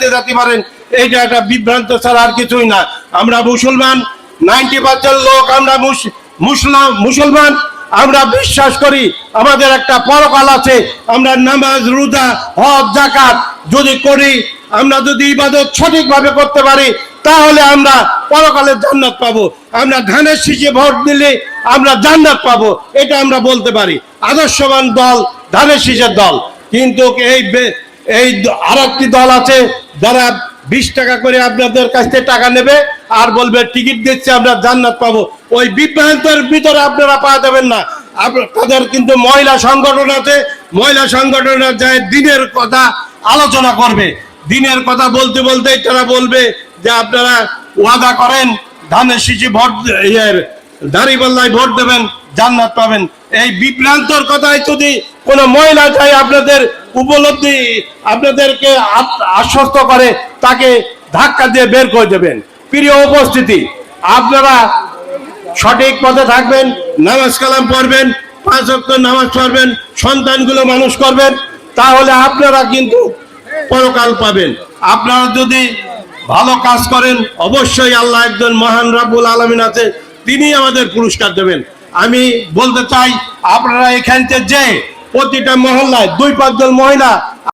যেতে পারেন, এইটা একটা বিভ্রান্ত ছাড়া আর কিছুই না। আমরা মুসলমান, 90% লোক আমরা মুসলমান। আমরা বিশ্বাস করি আমাদের একটা পরকাল আছে। আমরা নামাজ, রোজা, হজ, যাকাত যদি করি, আমরা যদি ইবাদত সঠিকভাবে করতে পারি, তাহলে আমরা পরকালের জান্নাত পাবো। আমরা ধানের শীষে ভোট দিলে আমরা জান্নাত পাবো, এটা আমরা বলতে পারি। আদর্শবান দল ধানের শীষের দল। কিন্তু এই আরেকটি দল আছে যারা 20 টাকা করে আপনাদের কাছ থেকে টাকা নেবে আর বলবে টিকিট দিচ্ছে আমরা জান্নাত পাবো। ওই বিভ্রান্তের ভিতরে আপনারা পাওয়া যাবেন না। তাদের কিন্তু মহিলা সংগঠন আছে, মহিলা সংগঠনের যায় দিনের কথা আলোচনা করবে। দিনের কথা বলতে বলতে তারা বলবে যে আপনারা ওয়াদা করেন ধানের শীষে ভোট, দাঁড়িপাল্লায় ভোট দেবেন, জান্নাত পাবেন। এই বিভ্রান্তর কথায় যদি কোনো মহিলা চাই আপনাদের উপলব্ধি, আপনাদেরকে আশ্বস্ত করে, তাকে ধাক্কা দিয়ে বের করে দেবেন। প্রিয় উপস্থিতি, আপনারা সঠিক পথে থাকবেন, নামাজ কালাম পড়বেন, 5 ওয়াক্ত নামাজ পড়বেন, সন্তানগুলো মানুষ করবেন, তাহলে আপনারা কিন্তু পরকাল পাবেন। আপনারা যদি ভালো কাজ করেন, অবশ্যই আল্লাহ একজন মহান রব্বুল আলামিন আছে, তিনি আমাদের পুরস্কার দেবেন। আমি বলতে চাই আপনারা এখান থেকে যে প্রতিটা মহল্লায় 2-5 জন মহিলা